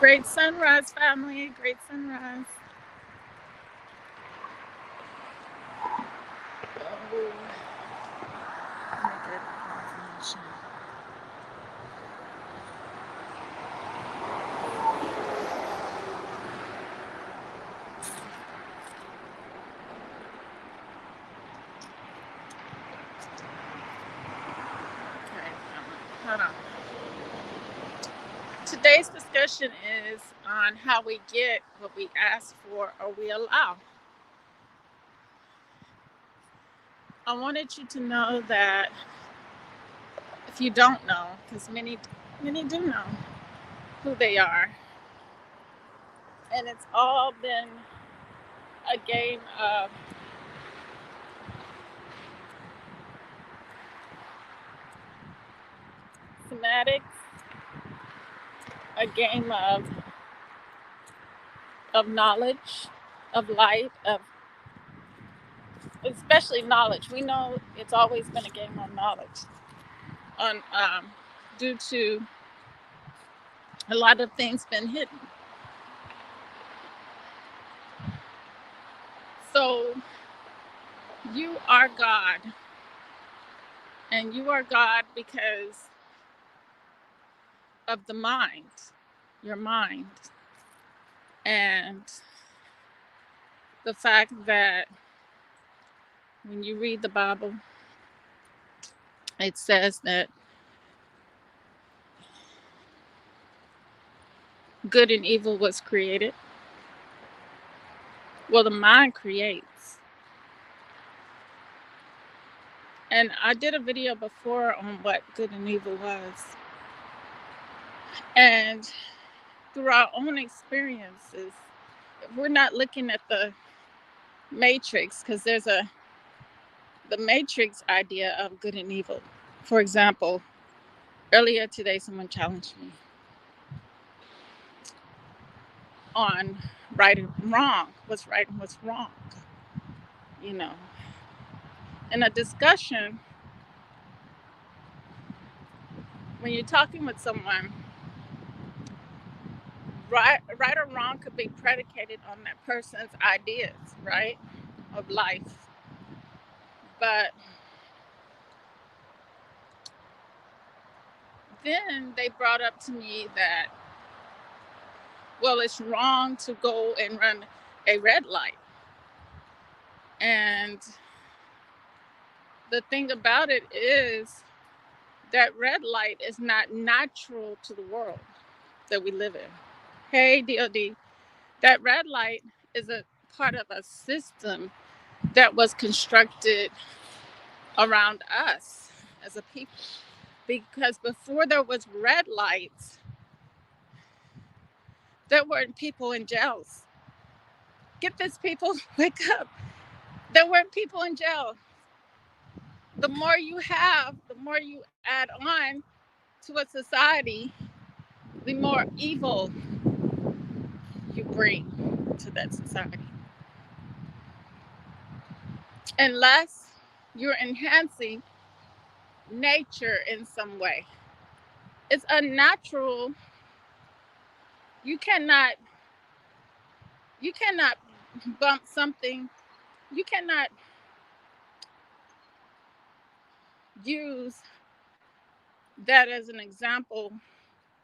Great sunrise, family. Great sunrise. Oh, let me get information. Okay, hold on. Today's discussion is on how we get what we ask for or we allow. I wanted you to know that if you don't know, because many do know who they are, and it's all been a game of semantics, a game of knowledge, of light, of especially knowledge. We know it's always been a game on knowledge, on due to a lot of things been hidden. So you are God, and you are God because of the mind, your mind, and the fact that when you read the Bible, it says that good and evil was created. Well, the mind creates. And I did a video before on what good and evil was. And through our own experiences, if we're not looking at the matrix, because there's the matrix idea of good and evil. For example, earlier today, someone challenged me on right and wrong, what's right and what's wrong. You know, in a discussion, when you're talking with someone, right or wrong could be predicated on that person's ideas, right, of life. But then they brought up to me that, well, it's wrong to go and run a red light. And the thing about it is that red light is not natural to the world that we live in. Hey, DOD, that red light is a part of a system that was constructed around us as a people. Because before there was red lights, there weren't people in jails. Get this, people, wake up. There weren't people in jail. The more you have, the more you add on to a society, the more evil you bring to that society. Unless you're enhancing nature in some way. It's unnatural. You cannot you cannot bump something. You cannot use that as an example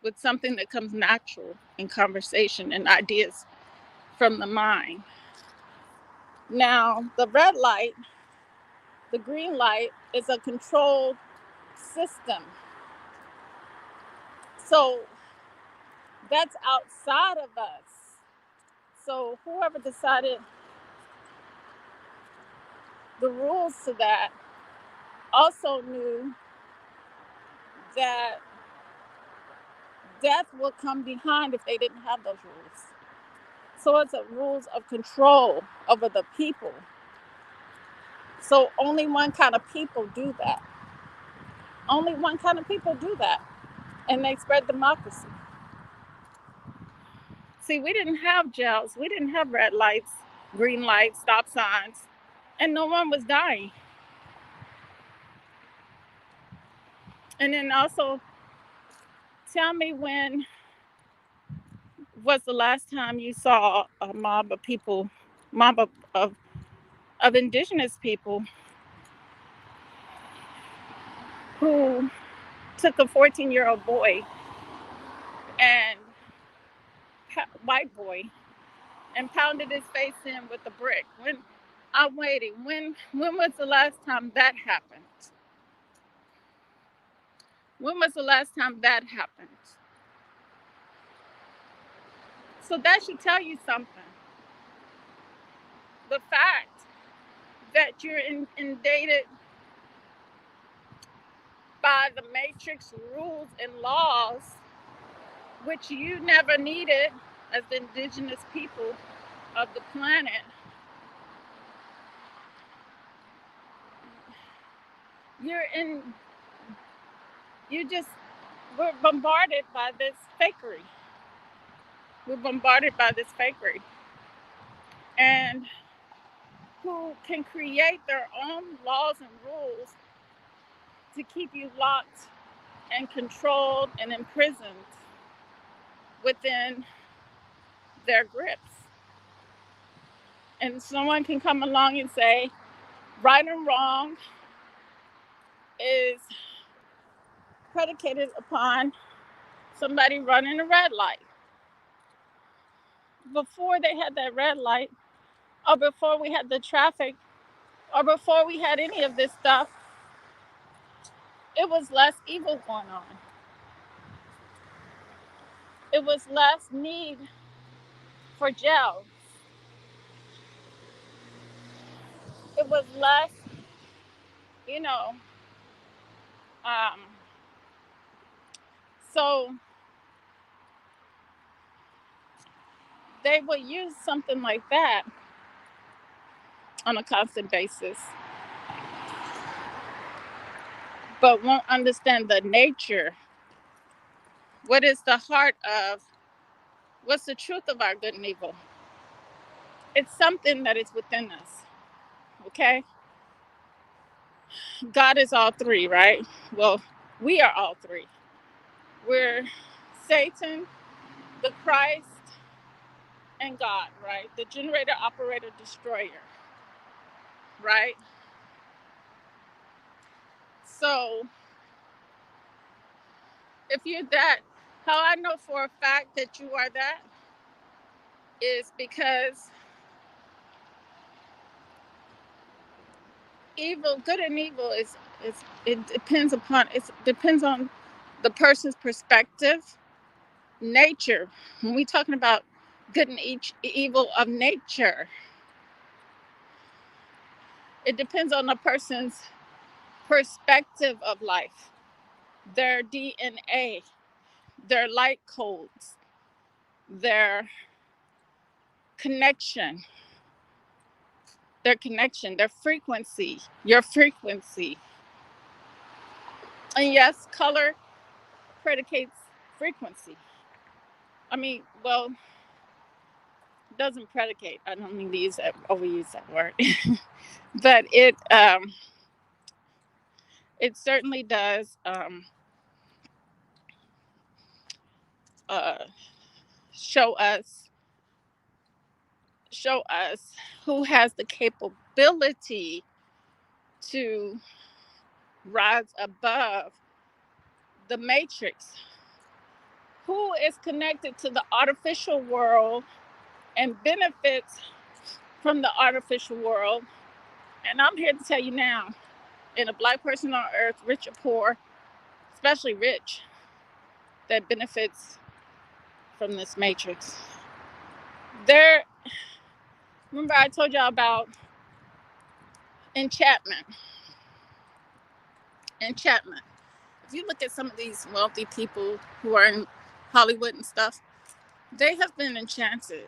with something that comes natural in conversation and ideas from the mind. Now, the red light, the green light is a controlled system. So that's outside of us. So whoever decided the rules to that also knew that death will come behind if they didn't have those rules. So it's a rules of control over the people. So only one kind of people do that. Only one kind of people do that. And they spread democracy. See, we didn't have jails. We didn't have red lights, green lights, stop signs. And no one was dying. And then also tell me was the last time you saw a mob of people, mob of indigenous people who took a 14-year-old boy and white boy and pounded his face in with a brick? When I'm waiting. When was the last time that happened? When was the last time that happened? So that should tell you something. The fact that you're inundated by the matrix rules and laws, which you never needed as the indigenous people of the planet. You're in, you just, we're bombarded by this fakery. We're bombarded by this fakery. And who can create their own laws and rules to keep you locked and controlled and imprisoned within their grips. And someone can come along and say, right and wrong is predicated upon somebody running a red light. Before they had that red light, or before we had the traffic, or before we had any of this stuff, it was less evil going on. It was less need for jail. It was less, you know, um, so they would use something like that on a constant basis, but won't understand the nature. What is the heart of, what's the truth of our good and evil? It's something that is within us, okay? God is all three, right? Well, we are all three. We're Satan, the Christ, and God, right? The generator, operator, destroyer, right? So if you're that, how I know for a fact that you are that is because evil, good and evil is it depends on the person's perspective, nature. When we talking about good and evil of nature, it depends on the person's perspective of life, their DNA, their light codes, their connection, their frequency, your frequency. And yes, color predicates frequency. I mean, well, doesn't predicate. I don't mean to overuse that word, but it certainly does uh, show us who has the capability to rise above the matrix, who is connected to the artificial world and benefits from the artificial world. And I'm here to tell you now, in a black person on earth, rich or poor, especially rich, that benefits from this matrix. There, remember I told y'all about enchantment. Enchantment. If you look at some of these wealthy people who are in Hollywood and stuff, they have been enchanted.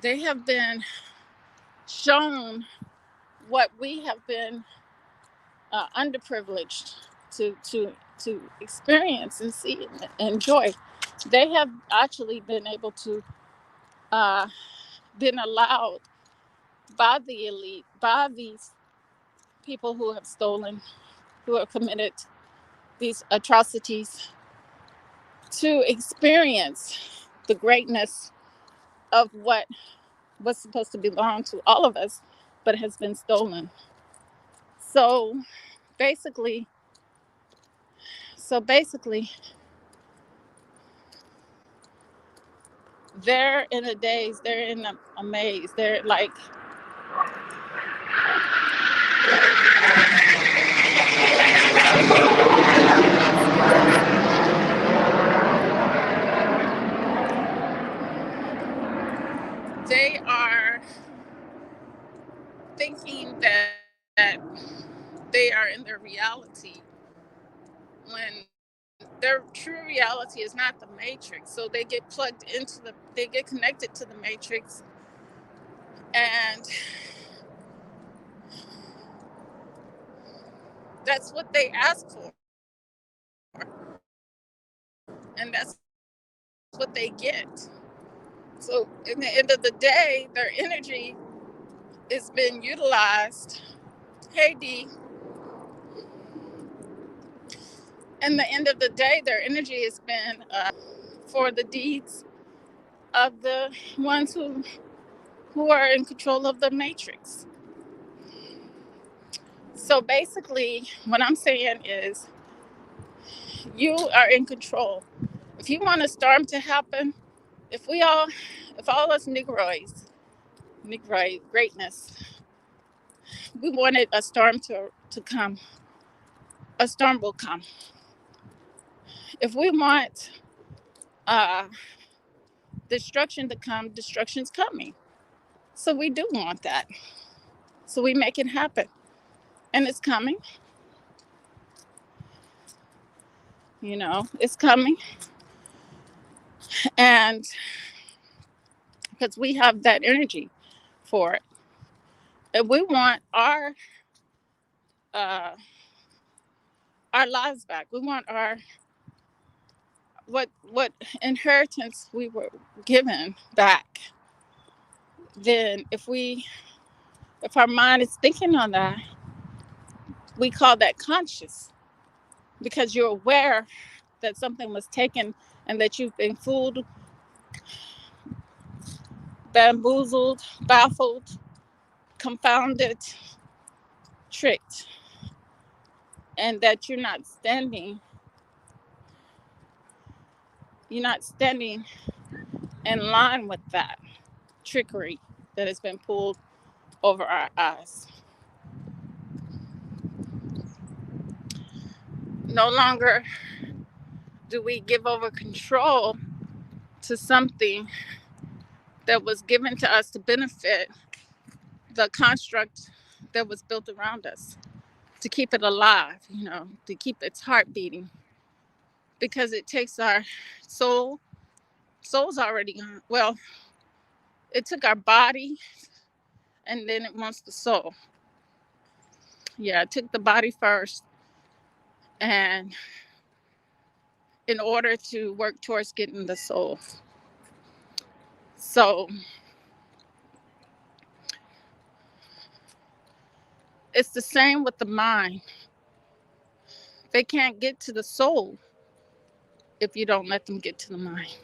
They have been shown what we have been underprivileged to experience and see and enjoy. They have actually been able to been allowed by the elite, by these people who have stolen, who have committed these atrocities, to experience. the greatness of what was supposed to belong to all of us, but has been stolen. So basically, so basically, they're in a daze, they're in a maze, they're like, they are thinking that they are in their reality when their true reality is not the matrix. So they get plugged into they get connected to the matrix, and that's what they ask for, and that's what they get. So in the end of the day, their energy is being utilized. Hey D, in the end of the day, their energy has been for the deeds of the ones who are in control of the matrix. So basically, what I'm saying is, you are in control. If you want a storm to happen, if we all, if all us Negroid greatness, we wanted a storm to come, a storm will come. If we want uh, destruction to come, destruction's coming. So we do want that. So we make it happen. And it's coming, it's coming. And because we have that energy for it. And we want uh, our lives back. We want our what inheritance we were given back. Then if our mind is thinking on that, we call that conscious, because you're aware that something was taken and that you've been fooled, bamboozled, baffled, confounded, tricked, and that you're not standing in line with that trickery that has been pulled over our eyes. No longer do we give over control to something that was given to us to benefit the construct that was built around us, to keep it alive, to keep its heart beating, because it takes our soul. Soul's already gone. Well, it took our body, and then it wants the soul. Yeah, it took the body first, and in order to work towards getting the soul. So it's the same with the mind. They can't get to the soul if you don't let them get to the mind.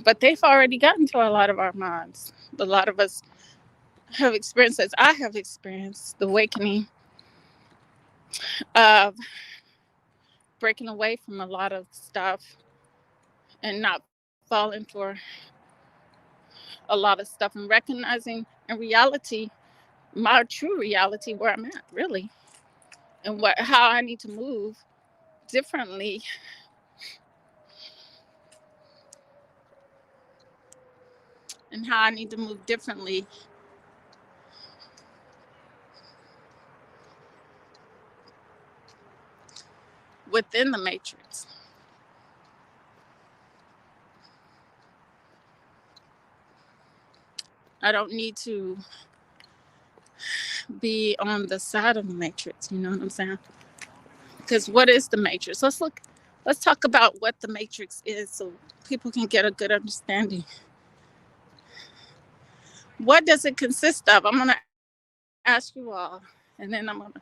But they've already gotten to a lot of our minds. A lot of us have experienced, as I have experienced, the awakening of breaking away from a lot of stuff and not falling for a lot of stuff, and recognizing in reality my true reality, where I'm at really, and how I need to move differently, and how I need to move differently within the matrix. I don't need to be on the side of the matrix, you know what I'm saying? Because what is the matrix? Let's talk about what the matrix is so people can get a good understanding. What does it consist of? I'm going to ask you all, and then I'm going to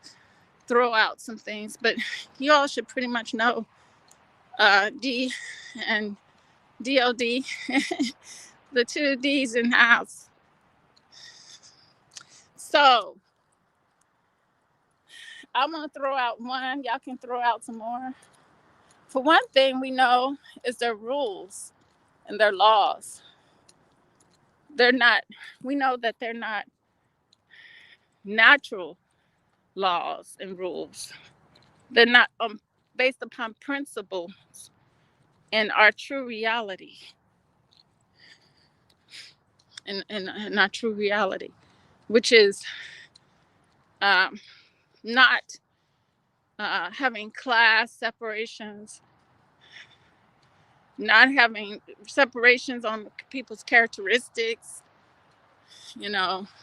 throw out some things, but you all should pretty much know. D and DOD, the two D's in the house. So I'm going to throw out one. Y'all can throw out some more. For one thing, we know is their rules and their laws. They're not, we know that they're not natural laws and rules. They're not based upon principles and our true reality. And our true reality, which is not having class separations, not having separations on people's characteristics,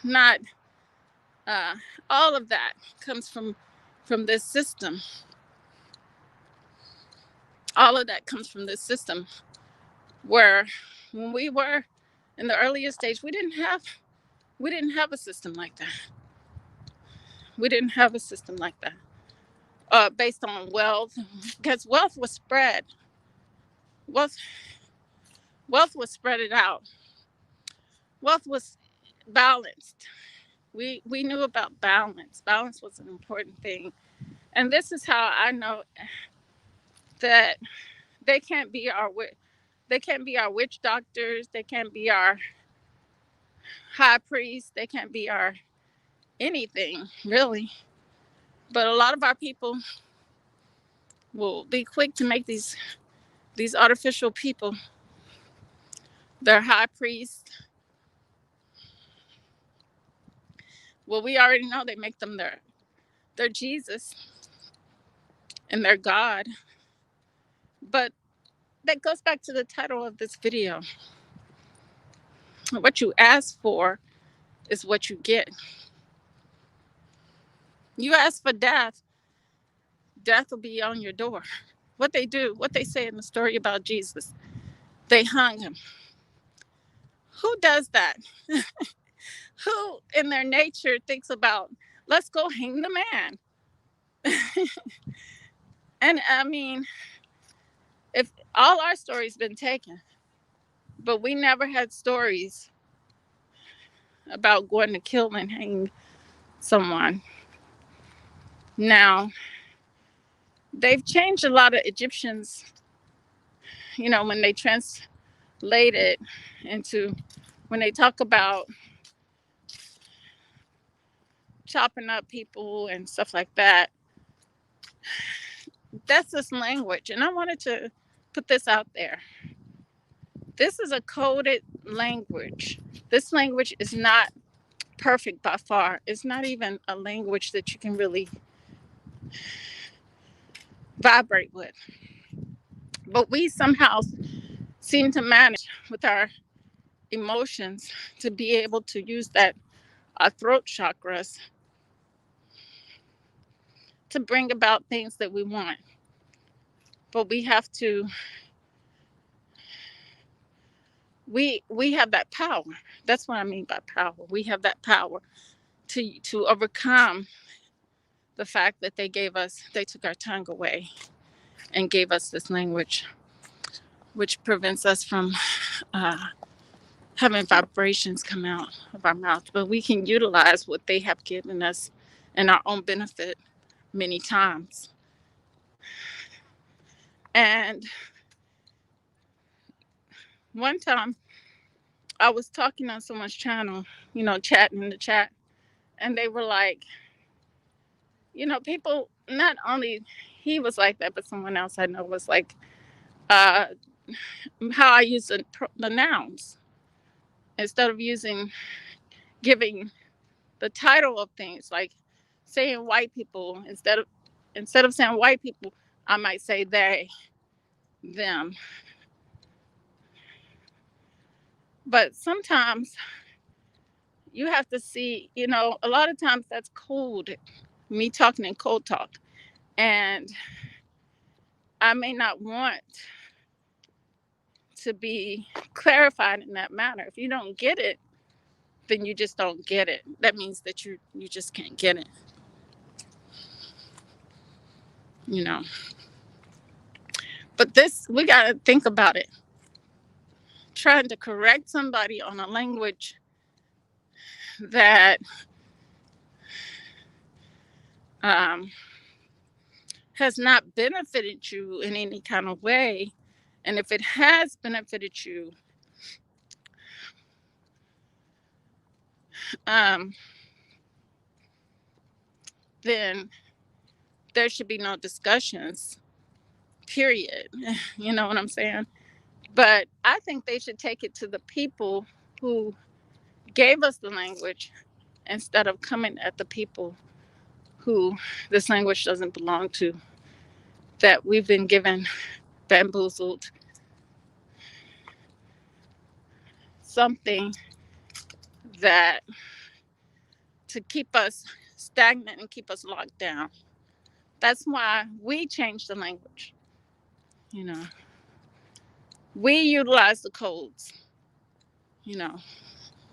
not all of that comes from this system. All of that comes from this system where when we were in the earlier stage, we didn't have a system like that. We didn't have a system like that based on wealth, because wealth was spread. Wealth was spread it out. Wealth was balanced. We knew about balance. Balance was an important thing. And this is how I know that they can't be our witch doctors, they can't be our high priests, they can't be our anything, really. But a lot of our people will be quick to make these artificial people their high priests. Well, we already know they make them their Jesus and their God. But that goes back to the title of this video. What you ask for is what you get. You ask for death, death will be on your door. What they say in the story about Jesus, they hung him. Who does that? Who in their nature thinks about, let's go hang the man? And I mean, if all our stories been taken, but we never had stories about going to kill and hang someone. Now, they've changed a lot of Egyptians, when they translate it into, when they talk about chopping up people and stuff like that. That's this language. And I wanted to put this out there. This is a coded language. This language is not perfect by far. It's not even a language that you can really vibrate with. But we somehow seem to manage with our emotions to be able to use our throat chakras to bring about things that we want. But we have to, we have that power. That's what I mean by power. We have that power to overcome the fact that they took our tongue away and gave us this language, which prevents us from having vibrations come out of our mouth. But we can utilize what they have given us in our own benefit many times. And one time I was talking on someone's channel, chatting in the chat, and they were like, people, not only he was like that, but someone else I know was like, how I use the nouns instead of giving the title of things, like saying white people, instead of saying white people, I might say they, them. But sometimes you have to see, a lot of times that's cold, me talking in cold talk. And I may not want to be clarified in that manner. If you don't get it, then you just don't get it. That means that you just can't get it. But this, we got to think about it. trying to correct somebody on a language that um, has not benefited you in any kind of way. And if it has benefited you, um, then there should be no discussions, period. You know what I'm saying? But I think they should take it to the people who gave us the language instead of coming at the people who this language doesn't belong to, that we've been given, bamboozled, something that to keep us stagnant and keep us locked down. That's why we changed the language. You know, we utilize the codes. You know,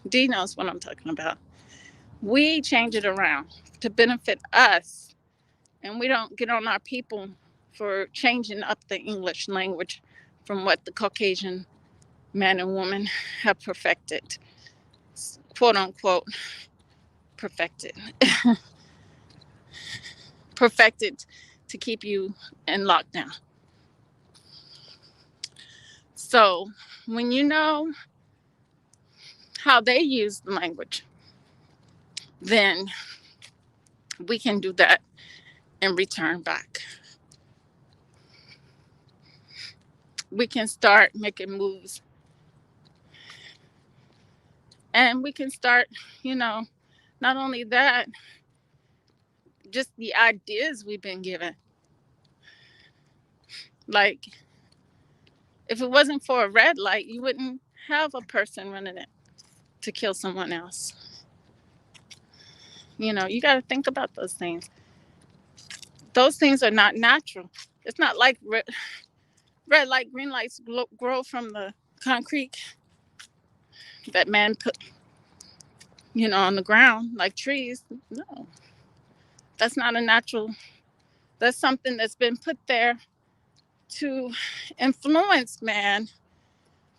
D knows what I'm talking about. We change it around to benefit us, and we don't get on our people for changing up the English language from what the Caucasian man and woman have perfected, quote unquote, perfected, perfected to keep you in lockdown. So when you know how they use the language, then we can do that and return back. We can start making moves, and we can start, you know, not only that, just the ideas we've been given. Like, if it wasn't for a red light, you wouldn't have a person running it to kill someone else. You know, you got to think about those things. Those things are not natural. It's not like red light, green lights grow from the concrete that man put, you know, on the ground like trees. No, that's not a natural. That's something that's been put there to influence man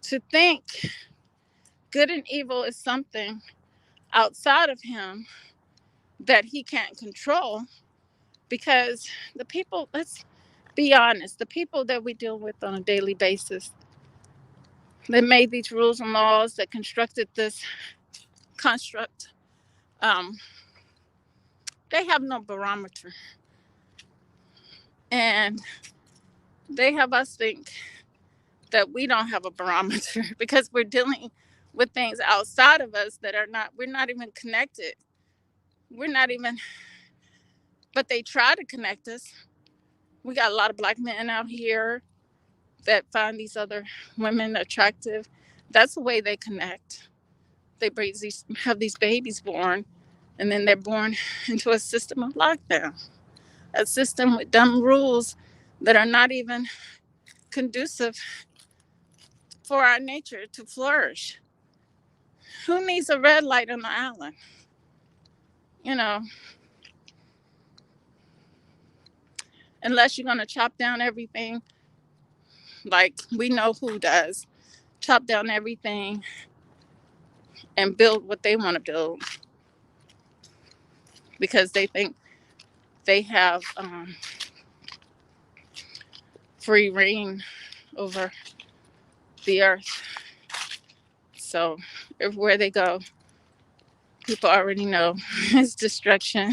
to think good and evil is something outside of him that he can't control, because the people, let's be honest, the people that we deal with on a daily basis, that made these rules and laws, that constructed this construct, um, they have no barometer. And they have us think that we don't have a barometer because we're dealing with things outside of us that are not, we're not even connected. We're not even, but they try to connect us. We got a lot of black men out here that find these other women attractive. That's the way they connect. They have these babies born, and then they're born into a system of lockdown, a system with dumb rules that are not even conducive for our nature to flourish. Who needs a red light on the island? You know, unless you're going to chop down everything, like we know who does, chop down everything and build what they want to build because they think they have free reign over the earth. So everywhere they go, people already know it's destruction.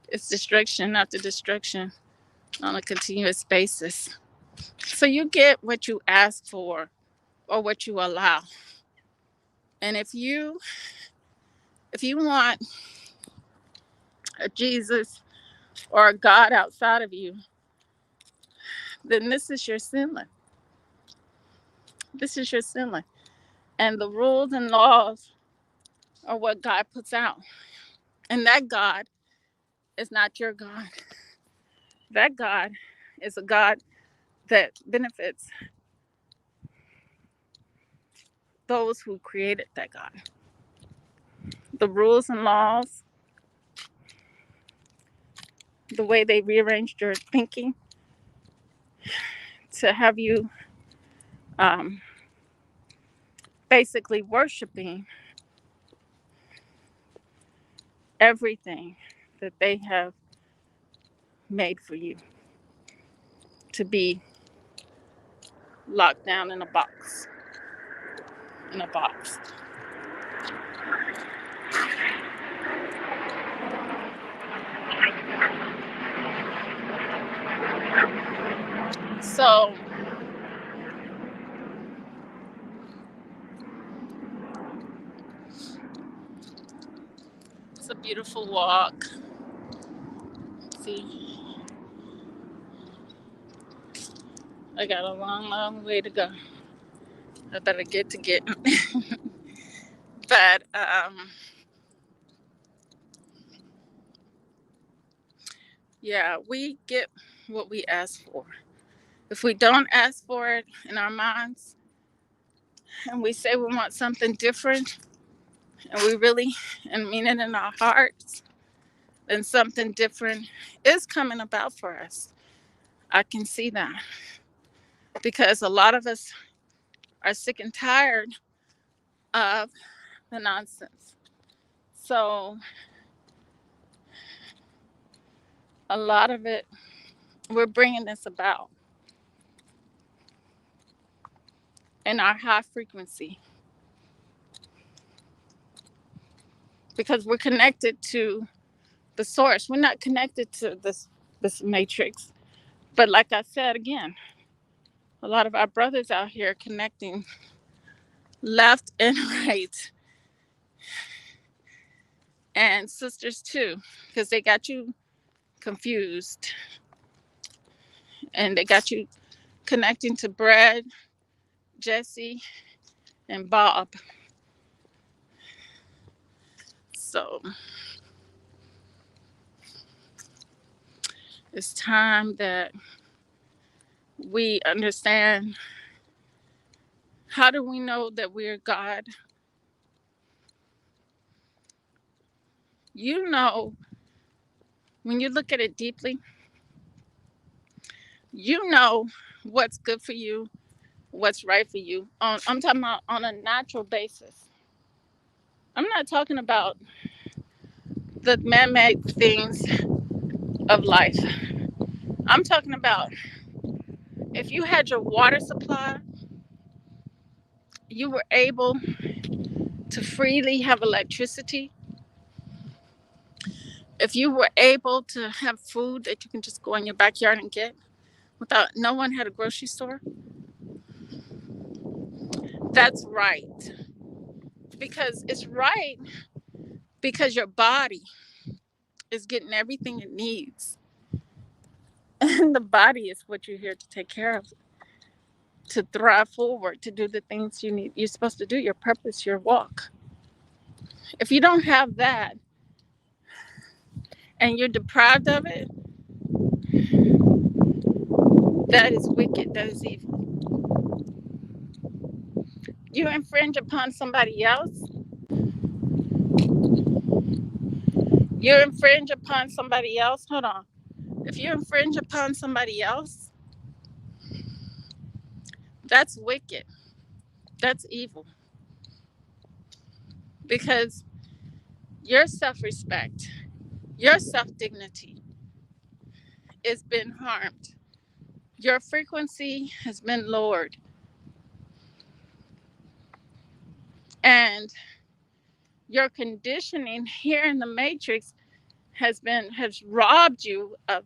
It's destruction after destruction on a continuous basis. So you get what you ask for or what you allow. And if you want a Jesus or a God outside of you, then this is your ceiling. This is your ceiling. And the rules and laws are what God puts out. And that God is not your God. That God is a God that benefits those who created that God. The rules and laws, the way they rearranged your thinking to have you basically worshiping everything that they have made for you to be locked down in a box. In a box. So it's a beautiful walk. See, I got a long, long way to go. I better get to getting. But yeah, we get what we ask for. If we don't ask for it in our minds and we say we want something different and we really and mean it in our hearts, then something different is coming about for us. I can see that because a lot of us are sick and tired of the nonsense. So a lot of it, we're bringing this about in our high frequency because we're connected to the source. We're not connected to this matrix. But like I said again, a lot of our brothers out here connecting left and right, and sisters too, because they got you confused and they got you connecting to Brad, Jesse, and Bob. So it's time that we understand, how do we know that we're God? You know, when you look at it deeply, you know what's good for you, what's right for you. I'm talking about on a natural basis. I'm not talking about the man-made things of life. I'm talking about if you had your water supply, you were able to freely have electricity, if you were able to have food that you can just go in your backyard and get without no one had a grocery store, that's right. Because it's right because your body is getting everything it needs. And the body is what you're here to take care of, to thrive forward, to do the things you need. You're supposed to do your purpose, your walk. If you don't have that and you're deprived of it, that is wicked. That is evil. You infringe upon somebody else. You infringe upon somebody else. Hold on. If you infringe upon somebody else, that's wicked. That's evil. Because your self respect, your self dignity has been harmed. Your frequency has been lowered. And your conditioning here in the matrix has robbed you of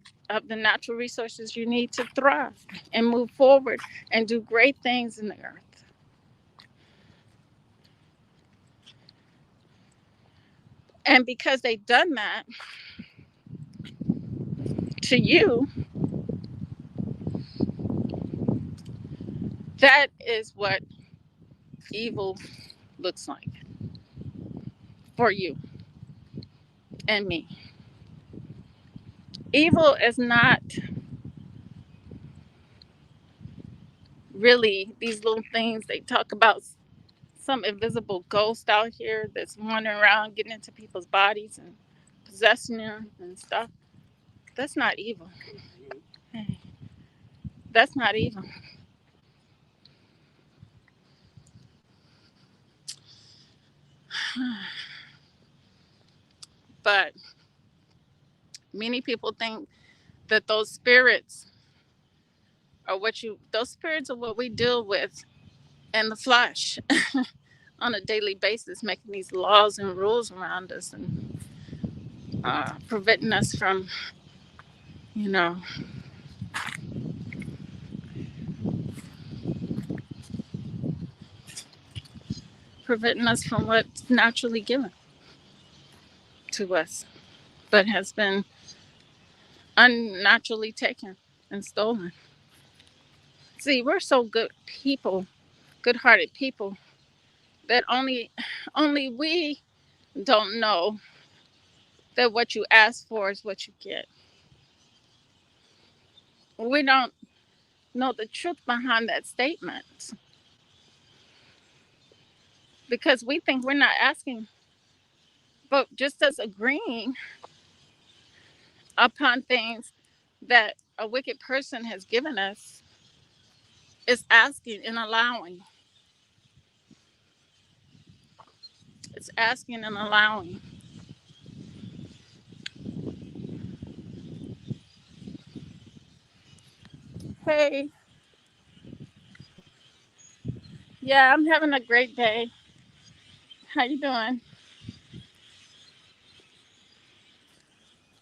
the natural resources you need to thrive and move forward and do great things in the earth. And because they've done that to you, that is what evil looks like for you and me. Evil is not really these little things they talk about, some invisible ghost out here that's wandering around getting into people's bodies and possessing them and stuff. That's not evil. That's not evil. But many people think that those spirits are what we deal with in the flesh on a daily basis, making these laws and rules around us and preventing us from, you know, preventing us from what's naturally given to us, but has been unnaturally taken and stolen. See, we're so good-hearted people, that only we don't know that what you ask for is what you get. We don't know the truth behind that statement because we think we're not asking, but just as agreeing upon things that a wicked person has given us is asking and allowing. It's asking and allowing. Hey, yeah, I'm having a great day. How you doing?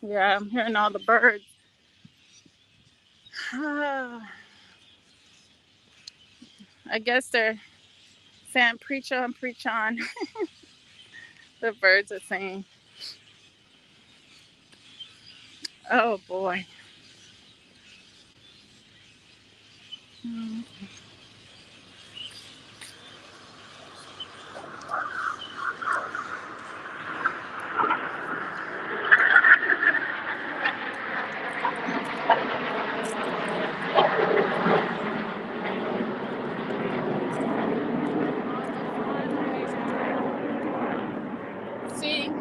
Yeah, I'm hearing all the birds. I guess they're saying preach on, preach on. The birds are saying, oh boy. Mm. See,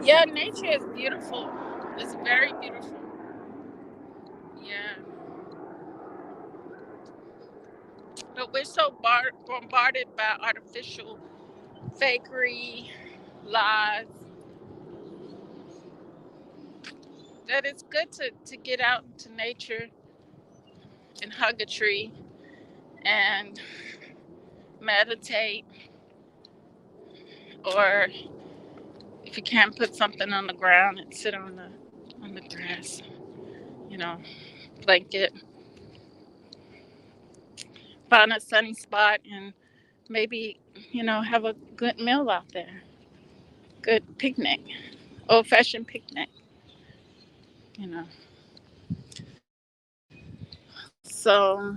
yeah, nature is beautiful. It's very beautiful. Yeah, but we're so bombarded by artificial fakery, lies, that it's good to get out into nature and hug a tree and meditate, or if you can't put something on the ground and sit on the grass, you know, blanket, find a sunny spot and maybe, have a good meal out there. Good picnic, old fashioned picnic, you know. So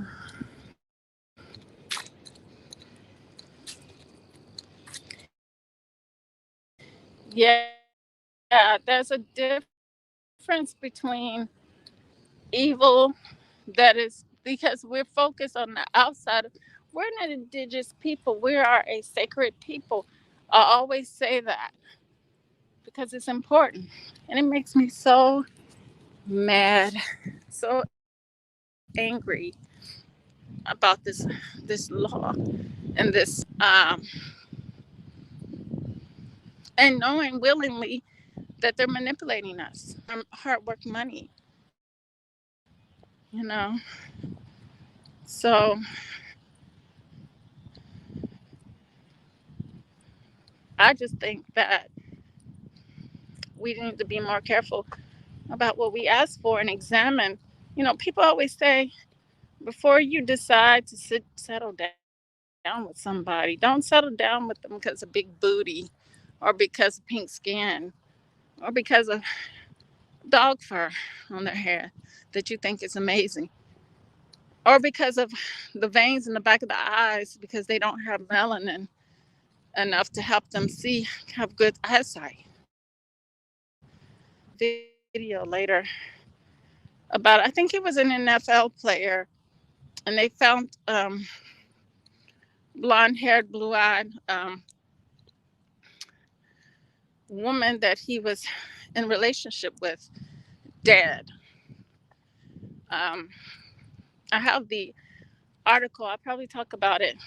yeah, there's a difference between evil that is because we're focused on the outside. We're an indigenous people. We are a sacred people. I always say that because it's important. And it makes me so mad, so angry about this law and this and knowing willingly that they're manipulating us from hard work money, you know. So I just think that we need to be more careful about what we ask for and examine. People always say before you decide to settle down with somebody, don't settle down with them because of big booty or because of pink skin or because of dog fur on their hair that you think is amazing, or because of the veins in the back of the eyes because they don't have melanin enough to help them have good eyesight. Video later about, I think he was an NFL player, and they found blonde haired, blue eyed woman that he was in relationship with dead. Um, I have the article. I'll probably talk about it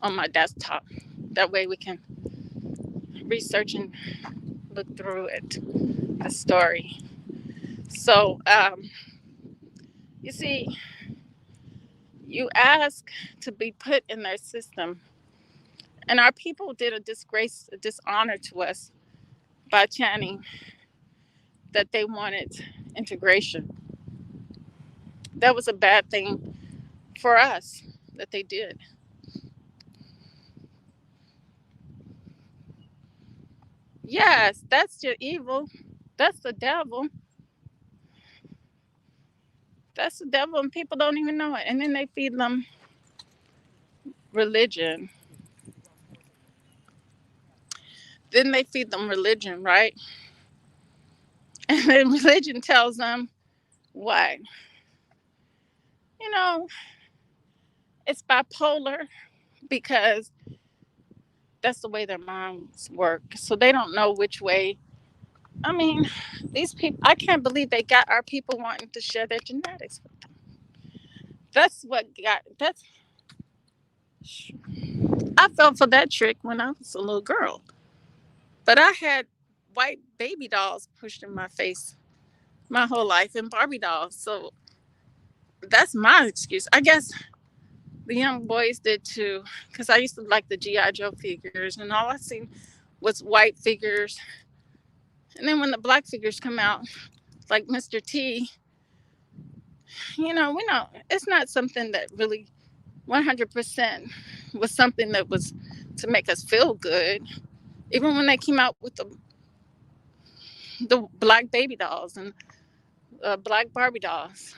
on my desktop. That way we can research and look through it, the story. So, you see, you ask to be put in their system, and our people did a disgrace, a dishonor to us by chanting that they wanted integration. That was a bad thing for us that they did. Yes, that's your evil. That's the devil. That's the devil, and people don't even know it. And then they feed them religion. Then they feed them religion, right? And then religion tells them what? You know, it's bipolar because that's the way their minds work. So they don't know which way. I mean, these people, I can't believe they got our people wanting to share their genetics with them. That's what got, that's, I fell for that trick when I was a little girl. But I had white baby dolls pushed in my face my whole life and Barbie dolls. So that's my excuse. I guess the young boys did too, because I used to like the G.I. Joe figures, and all I seen was white figures. And then when the black figures come out, like Mr. T, we know it's not something that really 100% was something that was to make us feel good. Even when they came out with the black baby dolls and black Barbie dolls,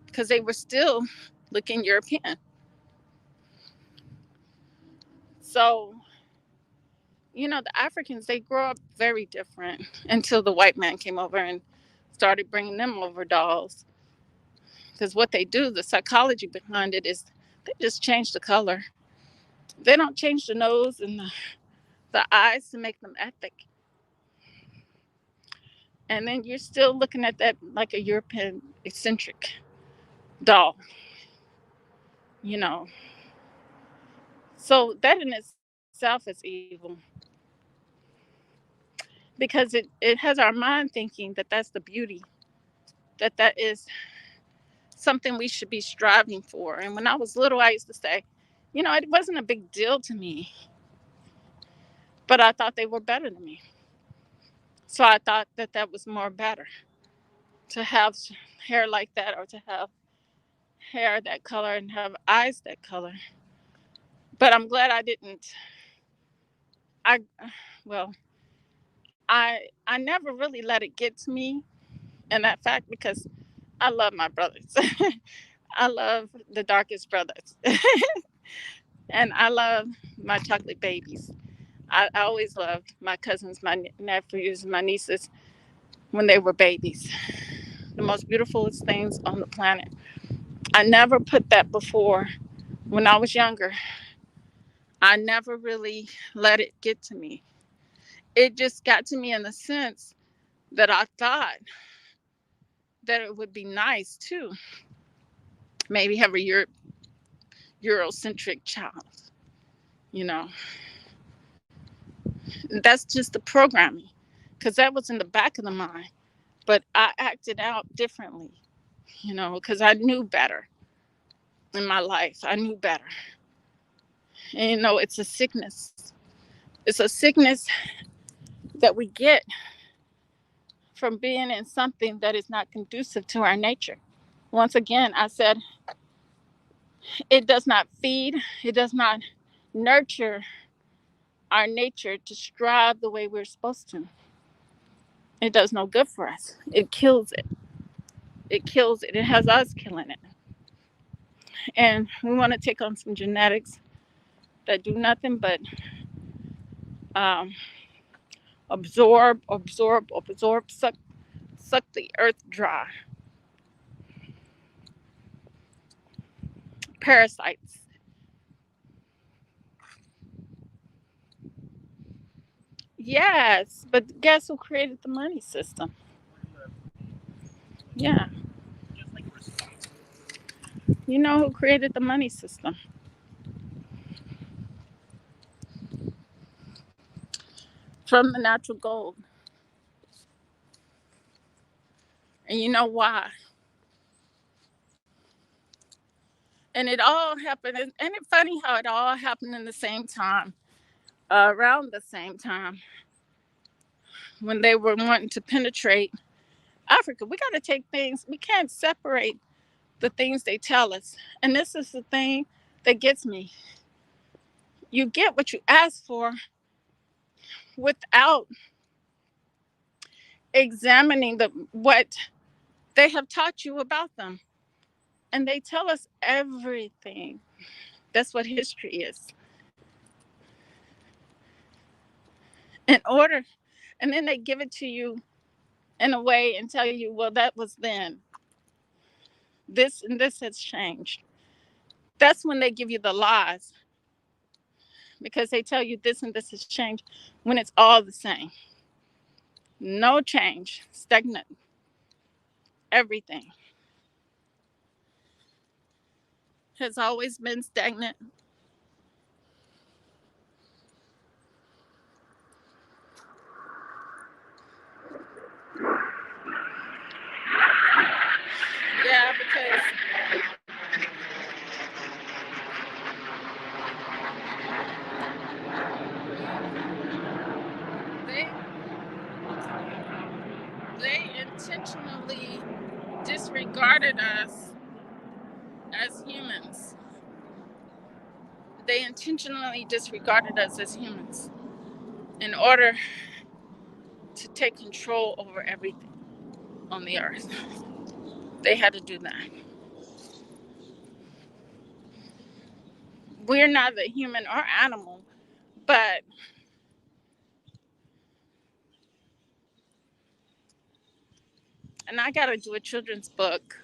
because they were still looking European. So, the Africans, they grow up very different until the white man came over and started bringing them over dolls. Because what they do, the psychology behind it is they just change the color. They don't change the nose and the eyes to make them ethnic. And then you're still looking at that like a European eccentric doll, you know. So that in itself is evil because it has our mind thinking that that's the beauty, that is something we should be striving for. And when I was little, I used to say, it wasn't a big deal to me, but I thought they were better than me. So I thought that that was more better to have hair like that or to have hair that color and have eyes that color. But I'm glad I didn't. I well, I never really let it get to me in that fact because I love my brothers. I love the darkest brothers. And I love my chocolate babies. I always loved my cousins, my nephews, my nieces when they were babies. The most beautifulest things on the planet. I never put that before when I was younger. I never really let it get to me. It just got to me in the sense that I thought that it would be nice too. Maybe have a Eurocentric child, you know. That's just the programming because that was in the back of the mind. But I acted out differently, because I knew better in my life. I knew better. And, it's a sickness. It's a sickness that we get from being in something that is not conducive to our nature. Once again, I said it does not feed, it does not nurture our nature to strive the way we're supposed to. It does no good for us. It kills it. It kills it. It has us killing it. And we want to take on some genetics that do nothing but um, absorb, suck the earth dry. Parasites. Yes, but guess who created the money system? Yeah, you know who created the money system? from the natural gold. And you know why? And it all happened. And it's funny how it all happened in the same time, around the same time, when they were wanting to penetrate Africa. We got to take things, we can't separate the things they tell us. And this is the thing that gets me. You get what you ask for without examining what they have taught you about them. And they tell us everything. That's what history is. In order, and then they give it to you in a way and tell you, well, that was then. This and this has changed. That's when they give you the lies, because they tell you this and this has changed when it's all the same. No change, stagnant, everything has always been stagnant. Yeah, because they they intentionally disregarded us as humans. They intentionally disregarded us as humans in order to take control over everything on the earth. They had to do that. We're neither human or animal, but and I gotta do a children's book.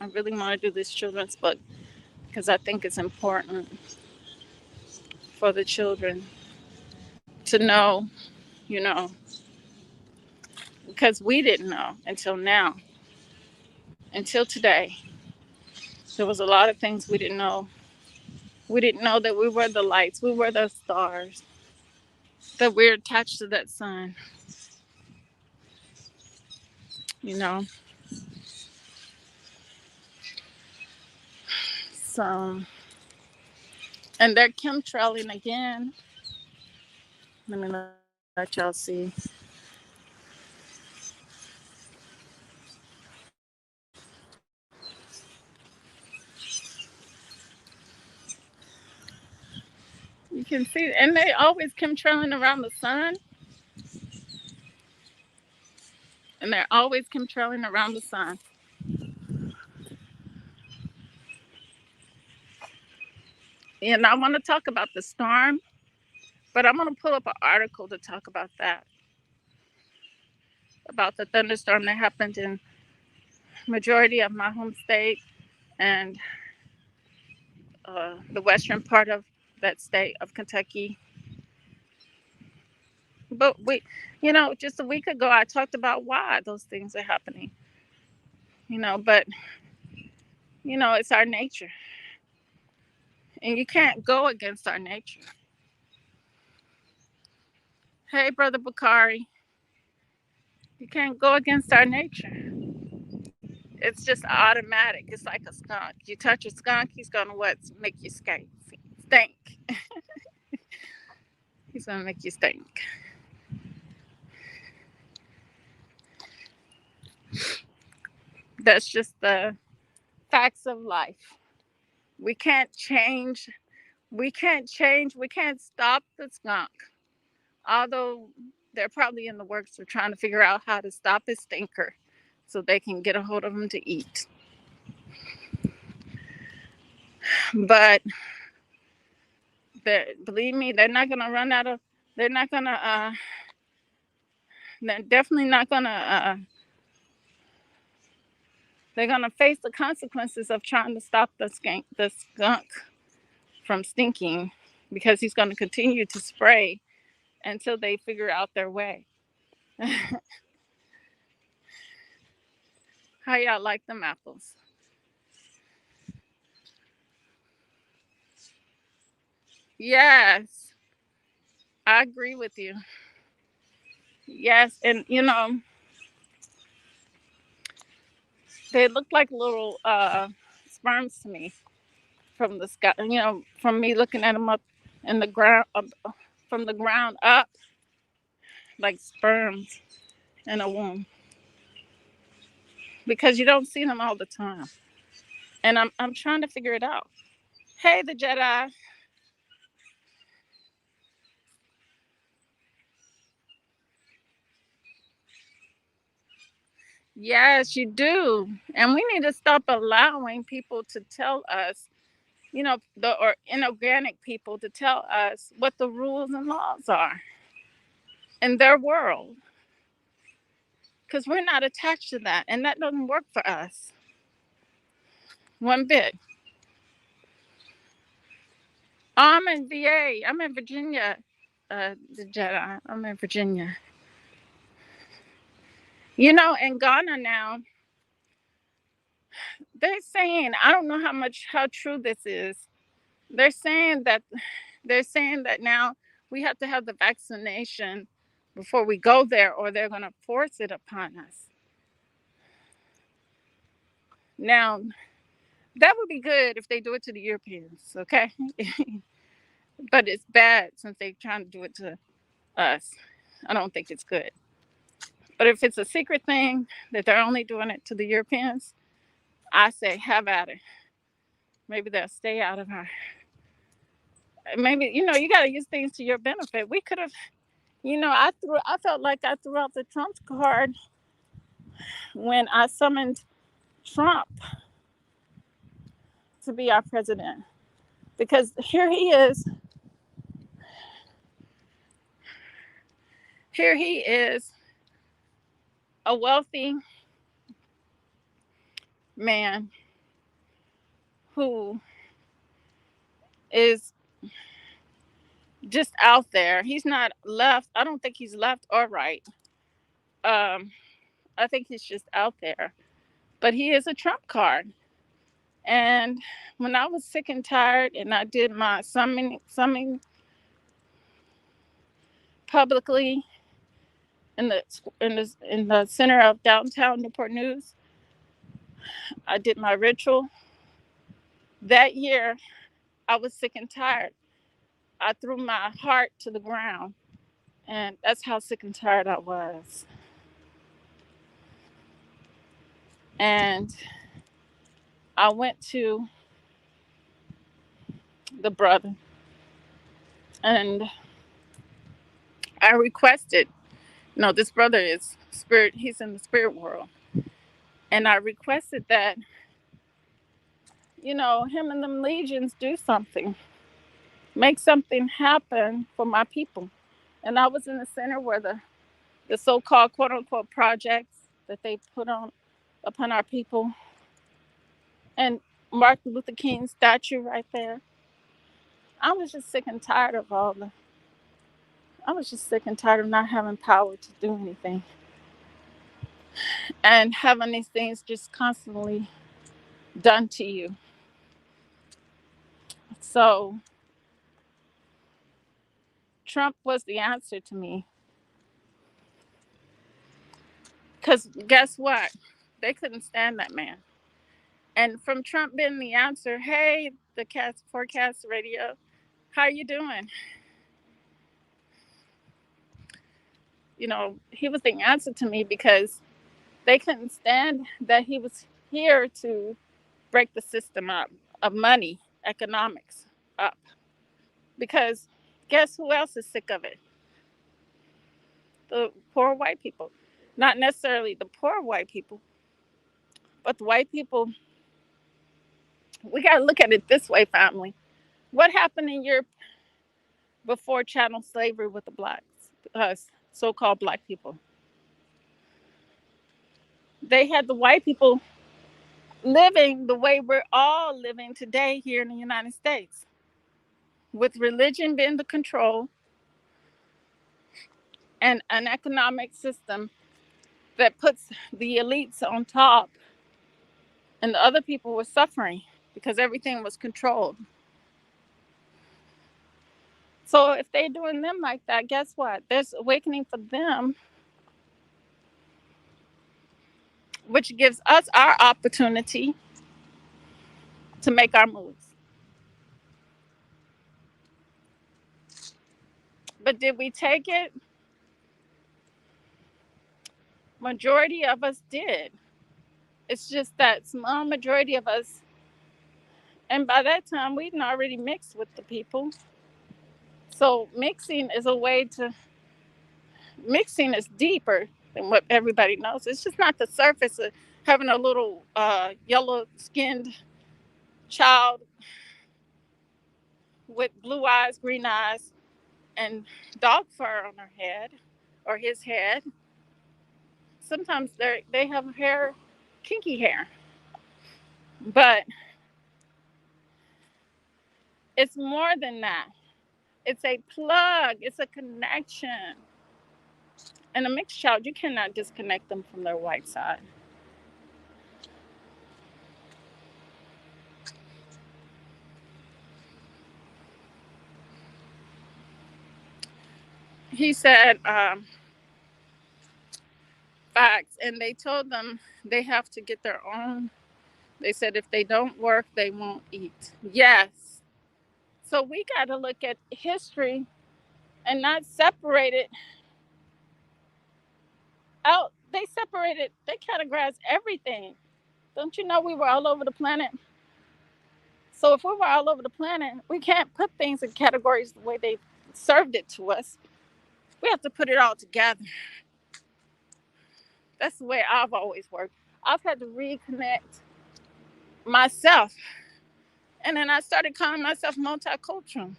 I really want to do this children's book because I think it's important for the children to know, you know, because we didn't know until now, until today. There was a lot of things we didn't know. We didn't know that we were the lights, we were the stars, that we're attached to that sun, you know. So, and they're chemtrailing again. Let me let y'all see. You can see, and they always chemtrailing around the sun, and they're always chemtrailing around the sun. And I want to talk about the storm, but I'm going to pull up an article to talk about that, about the thunderstorm that happened in majority of my home state and the western part of that state of Kentucky. But just a week ago, I talked about why those things are happening. But it's our nature, and you can't go against our nature. Hey, Brother Bakari, you can't go against our nature. It's just automatic. It's like a skunk. You touch a skunk, he's gonna what? Make you stink. Stink. He's gonna make you stink. That's just the facts of life. We can't change. We can't change. We can't stop the skunk. Although they're probably in the works of trying to figure out how to stop his stinker so they can get a hold of him to eat. But believe me, they're not gonna run out of. They're not gonna. They're definitely not gonna. They're gonna face the consequences of trying to stop the skunk from stinking, because he's gonna continue to spray until they figure out their way. How y'all like them apples? Yes. I agree with you. Yes, and they look like little sperms to me from the sky. From me looking at them up in the ground, from the ground up, like sperms in a womb, because you don't see them all the time. And I'm trying to figure it out. Hey, the Jedi. Yes, you do. And we need to stop allowing people to tell us, or inorganic people to tell us what the rules and laws are in their world. Because we're not attached to that. And that doesn't work for us one bit. I'm in VA. I'm in Virginia, the Jedi. I'm in Virginia. In Ghana now, they're saying, I don't know how true this is. They're saying that now we have to have the vaccination before we go there, or they're going to force it upon us. Now, that would be good if they do it to the Europeans, okay? But it's bad since they're trying to do it to us. I don't think it's good. But if it's a secret thing that they're only doing it to the Europeans, I say have at it. Maybe they'll stay out of our. Maybe you got to use things to your benefit. We could have, I felt like I threw out the Trump card when I summoned Trump to be our president, because here he is. Here he is, a wealthy man who is just out there. He's not left. I don't think he's left or right. I think he's just out there. But he is a Trump card. And when I was sick and tired, and I did my summoning publicly in the center of downtown Newport News, I did my ritual. That year, I was sick and tired. I threw my heart to the ground, and that's how sick and tired I was. And I went to the brother, and I requested. No, this brother is spirit. He's in the spirit world, and I requested that him and them legions do something, make something happen for my people. And I was in the center where the so-called quote unquote projects that they put on upon our people, and Martin Luther King's statue right there. I was just sick and tired of all the. I was just sick and tired of not having power to do anything, and having these things just constantly done to you. So Trump was the answer to me. Because guess what? They couldn't stand that man. And from Trump being the answer, hey, the Cast Forecast Radio, how you doing? He was the answer to me, because they couldn't stand that he was here to break the system up of money, economics up. Because guess who else is sick of it? The poor white people. Not necessarily the poor white people, but the white people. We got to look at it this way, family. What happened in Europe before chattel slavery with the blacks, so-called black people? They had the white people living the way we're all living today here in the United States, with religion being the control and an economic system that puts the elites on top, and the other people were suffering because everything was controlled. So if they're doing them like that, guess what? There's awakening for them, which gives us our opportunity to make our moves. But did we take it? Majority of us did. It's just that small majority of us, and by that time we'd already mixed with the people. So mixing is deeper than what everybody knows. It's just not the surface of having a little yellow skinned child with blue eyes, green eyes, and dog fur on her head or his head. Sometimes they have hair, kinky hair, but it's more than that. It's a plug. It's a connection. And a mixed child, you cannot disconnect them from their white side. He said facts, and they told them they have to get their own. They said if they don't work, they won't eat. Yes. So we got to look at history and not separate it out. They separated, they categorized everything. Don't you know we were all over the planet? So if we were all over the planet, we can't put things in categories the way they served it to us. We have to put it all together. That's the way I've always worked. I've had to reconnect myself. And then I started calling myself multicultural.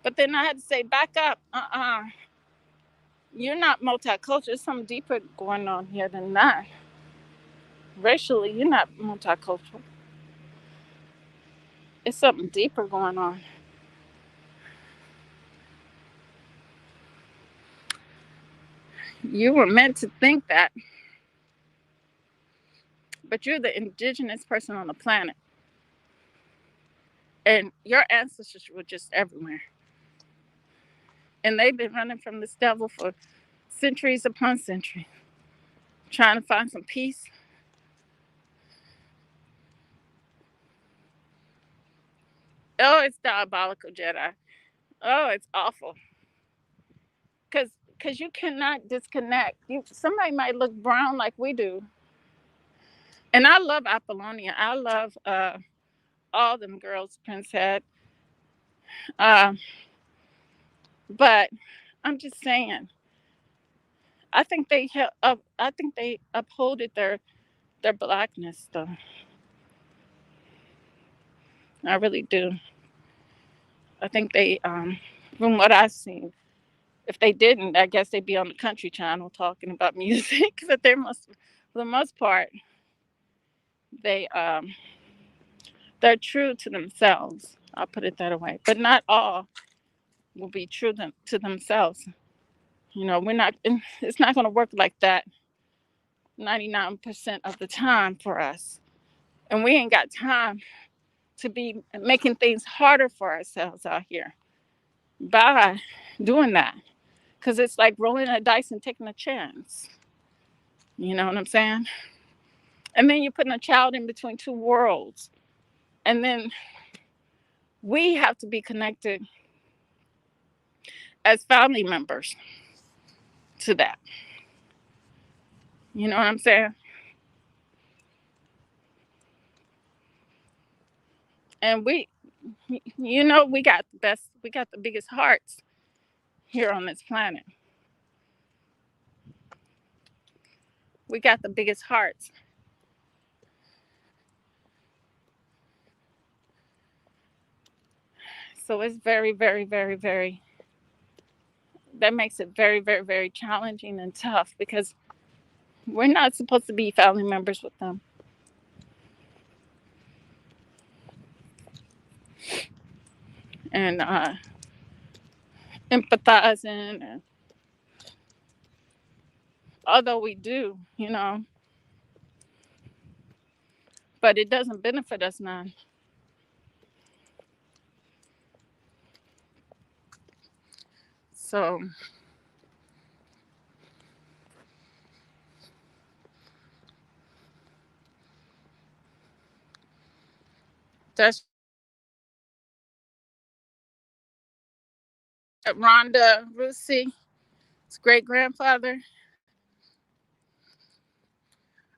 But then I had to say, back up. You're not multicultural. There's something deeper going on here than that. Racially, you're not multicultural. It's something deeper going on. You were meant to think that, but you're the indigenous person on the planet. And your ancestors were just everywhere. And they've been running from this devil for centuries upon centuries, trying to find some peace. Oh, it's diabolical, Jedi. Oh, it's awful. Because you cannot disconnect. Somebody might look brown like we do. And I love Apollonia. I love all them girls Prince had. Uh, but I'm just saying, I think they upholded their blackness though. I really do. I think they, from what I've seen, if they didn't, I guess they'd be on the Country Channel talking about music. But for the most part, they they're true to themselves. I'll put it that way. But not all will be true to themselves. You know, we're not. It's not going to work like that 99% of the time for us, and we ain't got time to be making things harder for ourselves out here by doing that. Because it's like rolling a dice and taking a chance. You know what I'm saying? And then you're putting a child in between two worlds. And then we have to be connected as family members to that. You know what I'm saying? And we got the biggest hearts here on this planet. We got the biggest hearts. So it's very, very, very, very, that makes it very, very, very challenging and tough because we're not supposed to be family members with them. And empathizing, and although we do, but it doesn't benefit us none. So that's Rhonda Rusi, his great grandfather.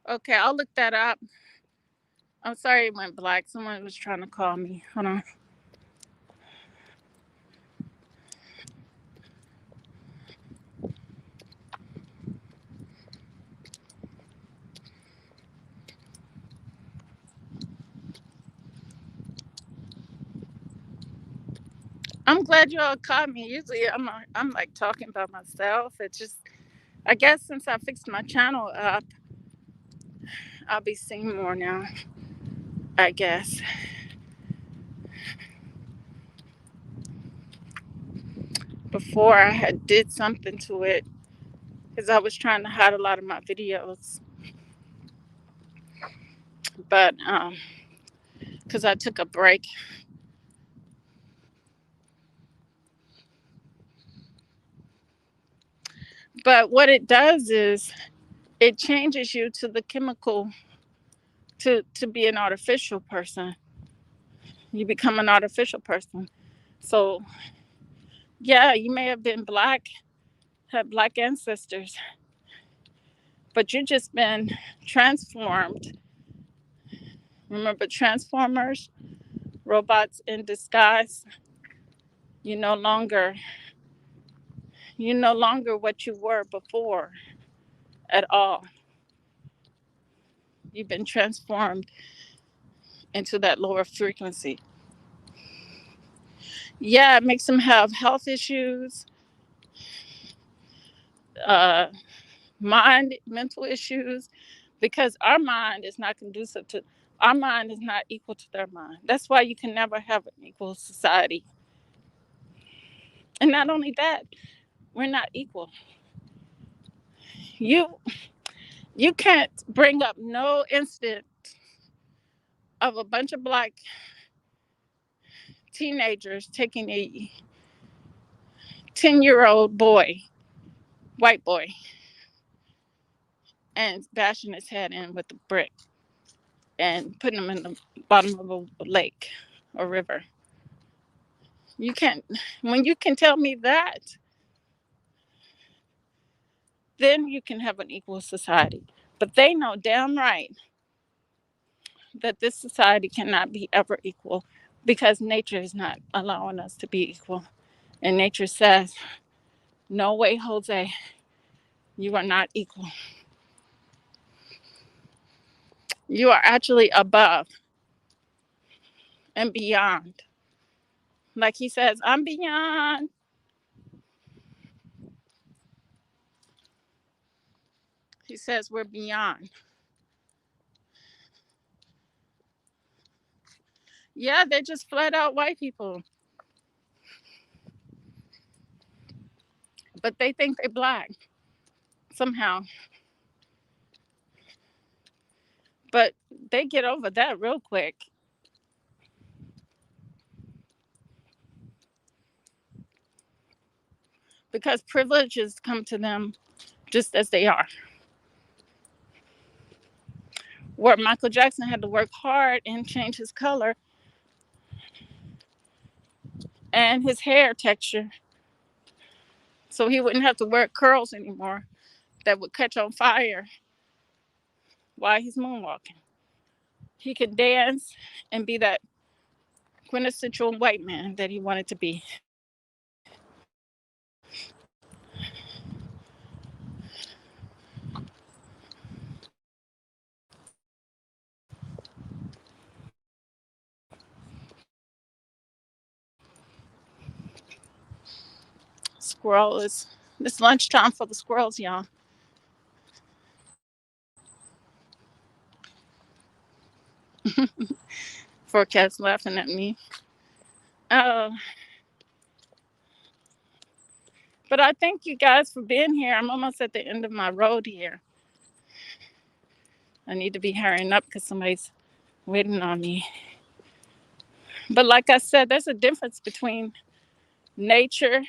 Okay, I'll look that up. I'm sorry it went black. Someone was trying to call me. Hold on. I'm glad you all caught me. Usually I'm like talking about myself. It's just I guess since I fixed my channel up, I'll be seeing more now. I guess. Before I had did something to it because I was trying to hide a lot of my videos, but because I took a break. But what it does is it changes you to the chemical to be an artificial person. You become an artificial person. So yeah, you may have been black, had black ancestors, but you just been transformed. Remember Transformers, robots in disguise? You no longer you're no longer what you were before at all. You've been transformed into that lower frequency. Yeah, it makes them have health issues, uh, mental issues, because our mind is not conducive to, our mind is not equal to their mind. That's why you can never have an equal society. And not only that, we're not equal. You you can't bring up no incident of a bunch of black teenagers taking a 10-year-old boy, white boy, and bashing his head in with a brick and putting him in the bottom of a lake or river. You can't, when you can tell me that, then you can have an equal society. But they know damn right that this society cannot be ever equal because nature is not allowing us to be equal. And nature says, no way, Jose, you are not equal. You are actually above and beyond. Like he says, I'm beyond. He says we're beyond. Yeah, they're just flat out white people. But they think they're black somehow. But they get over that real quick because privileges come to them just as they are. Where Michael Jackson had to work hard and change his color and his hair texture so he wouldn't have to wear curls anymore that would catch on fire while he's moonwalking. He could dance and be that quintessential white man that he wanted to be. Squirrel is, it's lunchtime for the squirrels, y'all. Forecast laughing at me. Uh, but I thank you guys for being here. I'm almost at the end of my road here. I need to be hurrying up because somebody's waiting on me. But like I said, there's a difference between nature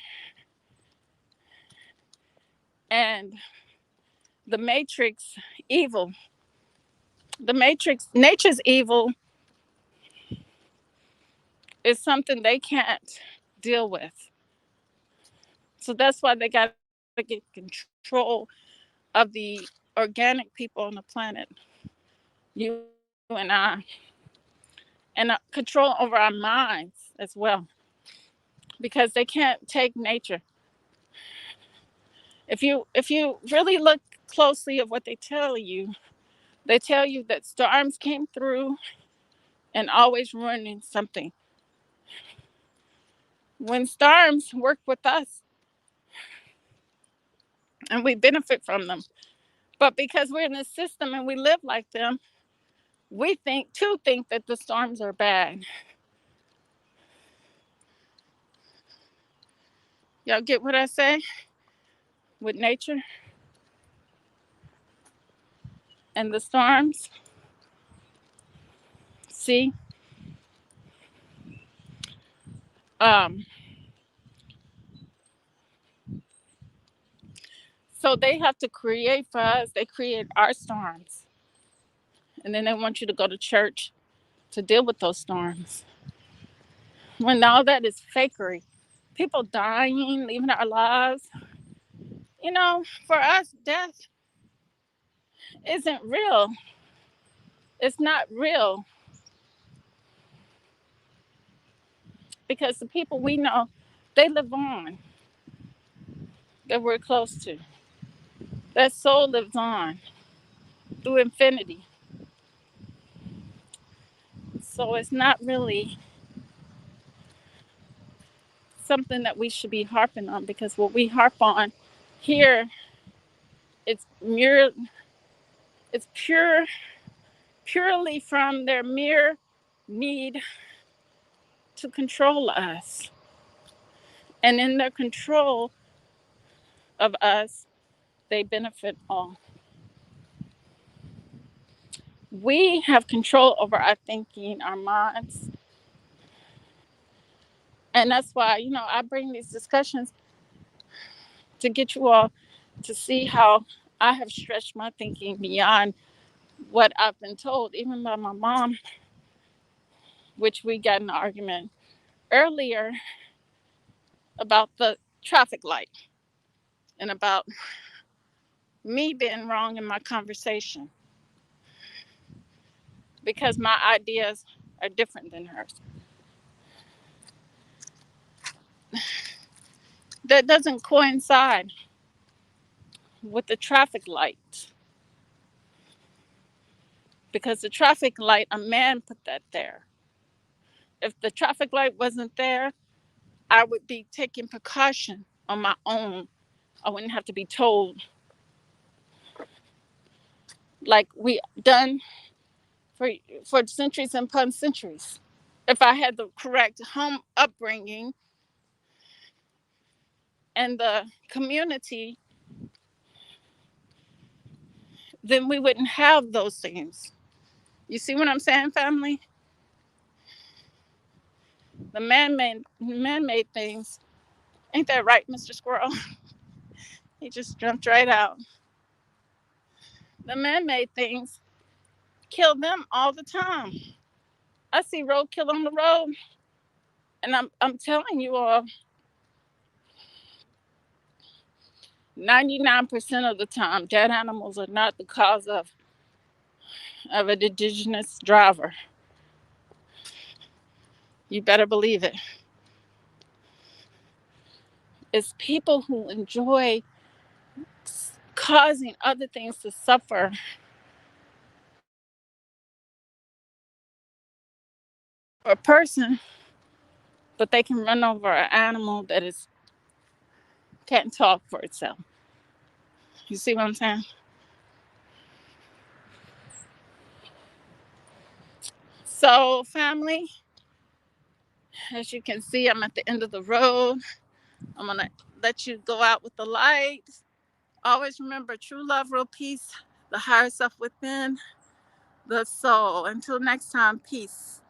And the matrix evil, the matrix, nature's evil is something they can't deal with. So that's why they got to get control of the organic people on the planet, you and I, and control over our minds as well, because they can't take nature. If you really look closely at what they tell you that storms came through and always ruining something. When storms work with us and we benefit from them, but because we're in the system and we live like them, we think that the storms are bad. Y'all get what I say? With nature and the storms. See? Um, so they have to create for us, they create our storms. And then they want you to go to church to deal with those storms. When all that is fakery. People dying, leaving our lives. You know, for us, death isn't real. It's not real because the people we know, they live on, that we're close to. That soul lives on through infinity. So it's not really something that we should be harping on, because what we harp on here, it's mere, it's purely from their mere need to control us. And in their control of us, they benefit all. We have control over our thinking, our minds. And that's why, I bring these discussions to get you all to see how I have stretched my thinking beyond what I've been told, even by my mom, which we got in an argument earlier about the traffic light and about me being wrong in my conversation because my ideas are different than hers. That doesn't coincide with the traffic light, because the traffic light, a man put that there. If the traffic light wasn't there, I would be taking precaution on my own. I wouldn't have to be told, like we done for centuries and upon centuries. If I had the correct home upbringing and the community, then we wouldn't have those things. You see what I'm saying, family? The man-made things. Ain't that right, Mr. Squirrel? He just jumped right out. The man-made things kill them all the time. I see roadkill on the road, and I'm telling you all, 99% of the time, dead animals are not the cause of an indigenous driver. You better believe it. It's people who enjoy causing other things to suffer. A person, but they can run over an animal that can't talk for itself. You see what I'm saying? So, family, as you can see, I'm at the end of the road. I'm going to let you go out with the light. Always remember, true love, real peace, the higher self within, the soul. Until next time, peace.